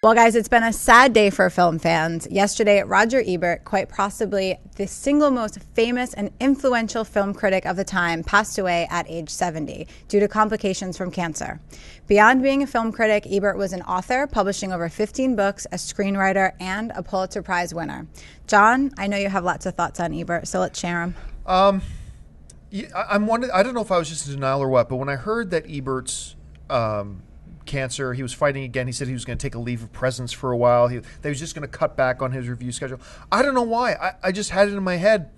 Well, guys, it's been a sad day for film fans. Yesterday, Roger Ebert, quite possibly the single most famous and influential film critic of the time, passed away at age 70 due to complications from cancer. Beyond being a film critic, Ebert was an author, publishing over 15 books, a screenwriter, and a Pulitzer Prize winner. John, I know you have lots of thoughts on Ebert, so let's share them. I'm wondering, I don't know if I was just in denial or what, but when I heard that Ebert's cancer, he was fighting again. He said he was going to take a leave of presence for a while. They was just going to cut back on his review schedule. I don't know why. I just had it in my head.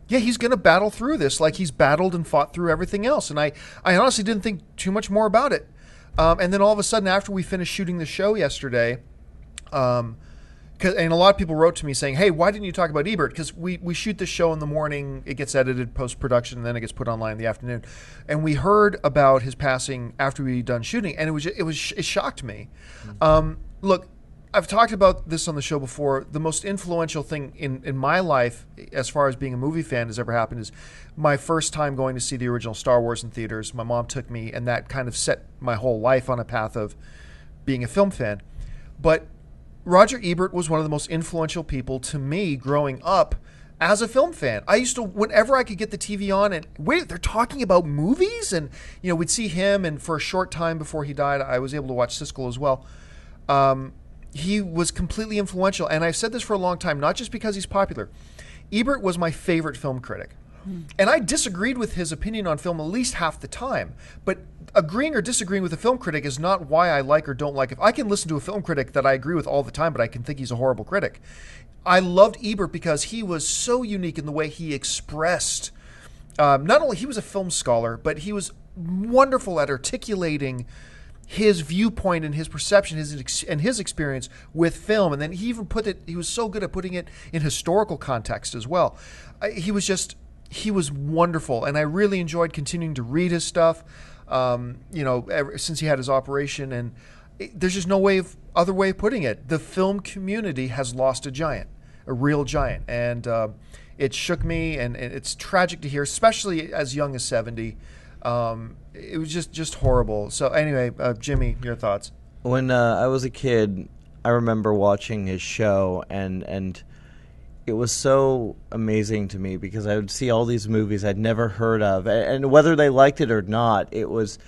Yeah, he's going to battle through this like he's battled and fought through everything else. And I honestly didn't think too much more about it. And then all of a sudden, after we finished shooting the show yesterday, and a lot of people wrote to me saying, hey, why didn't you talk about Ebert? Because we shoot the show in the morning, it gets edited post-production, and then it gets put online in the afternoon. And we heard about his passing after we done shooting, and it shocked me. Look, I've talked about this on the show before. The most influential thing in my life, as far as being a movie fan, has ever happened is my first time going to see the original Star Wars in theaters. My mom took me, and that kind of set my whole life on a path of being a film fan. But Roger Ebert was one of the most influential people to me growing up as a film fan. I used to, whenever I could get the TV on, and wait, they're talking about movies? And, you know, we'd see him, and for a short time before he died, I was able to watch Siskel as well. He was completely influential, and I've said this for a long time, not just because he's popular. Ebert was my favorite film critic. And I disagreed with his opinion on film at least half the time. But agreeing or disagreeing with a film critic is not why I like or don't like it. I can listen to a film critic that I agree with all the time, but I can think he's a horrible critic. I loved Ebert because he was so unique in the way he expressed. Not only he was a film scholar, but he was wonderful at articulating his viewpoint and his perception, his experience with film. And then he even he was so good at putting it in historical context as well. He was wonderful, and I really enjoyed continuing to read his stuff, ever since he had his operation. And there's just no other way of putting it. The film community has lost a giant, a real giant. And it shook me, and it's tragic to hear, especially as young as 70. It was just horrible. So anyway, Jimmy, your thoughts? When I was a kid, I remember watching his show, and it was so amazing to me because I would see all these movies I'd never heard of, and whether they liked it or not, it was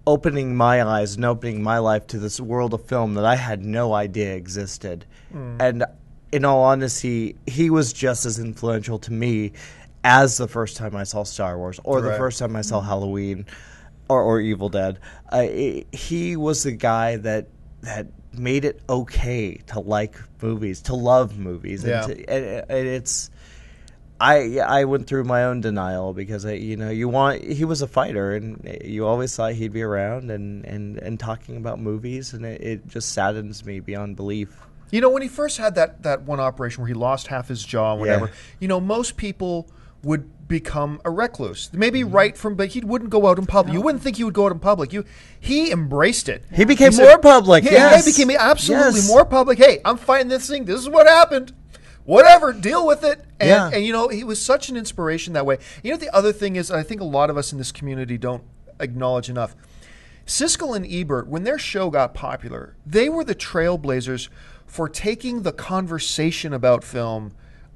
opening my eyes and opening my life to this world of film that I had no idea existed. And in all honesty, he was just as influential to me as the first time I saw Star Wars or the first time I saw Halloween or Evil Dead. He was the guy that made it okay to like movies, to love movies. Yeah. And I went through my own denial because he was a fighter, and you always thought he'd be around and talking about movies, and it just saddens me beyond belief. You know, when he first had that one operation where he lost half his jaw and whatever, most people would become a recluse. Maybe but he wouldn't go out in public. No. You wouldn't think he would go out in public. He embraced it. He became more public. Yeah, he became absolutely more public. Hey, I'm fighting this thing. This is what happened. Whatever, deal with it. And he was such an inspiration that way. The other thing is, I think a lot of us in this community don't acknowledge enough. Siskel and Ebert, when their show got popular, they were the trailblazers for taking the conversation about film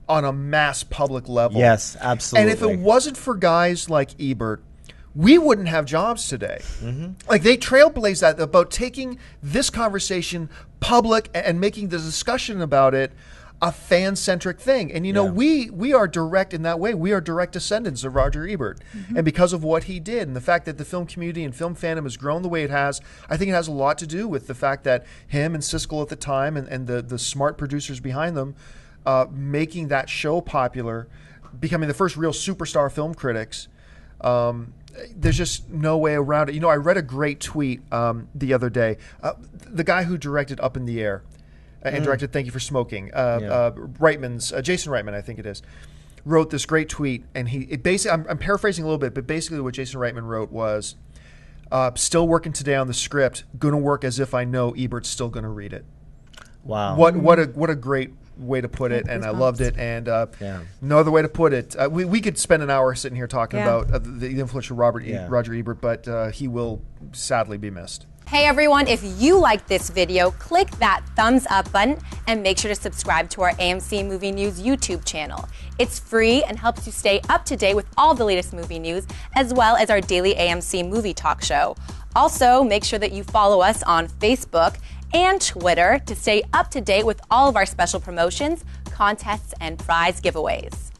on a mass public level. Yes, absolutely. And if it wasn't for guys like Ebert, we wouldn't have jobs today. Like, they trailblazed that about taking this conversation public and making the discussion about it a fan-centric thing. And, we are direct in that way. We are direct descendants of Roger Ebert. And because of what he did and the fact that the film community and film fandom has grown the way it has, I think it has a lot to do with the fact that him and Siskel at the time and the smart producers behind them making that show popular, becoming the first real superstar film critics. There's just no way around it. I read a great tweet the other day. The guy who directed Up in the Air and directed Thank You for Smoking, Jason Reitman, I think it is, wrote this great tweet. And I'm paraphrasing a little bit, but basically what Jason Reitman wrote was, still working today on the script, going to work as if I know Ebert's still going to read it. Wow. What a great way to put it, and I loved it. And Yeah. no other way to put it. We could spend an hour sitting here talking Yeah. about the influential Roger Ebert, but he will sadly be missed. Hey everyone, if you liked this video, click that thumbs up button and make sure to subscribe to our AMC Movie News YouTube channel. It's free and helps you stay up to date with all the latest movie news, as well as our daily AMC movie talk show. Also, make sure that you follow us on Facebook and Twitter to stay up to date with all of our special promotions, contests, and prize giveaways.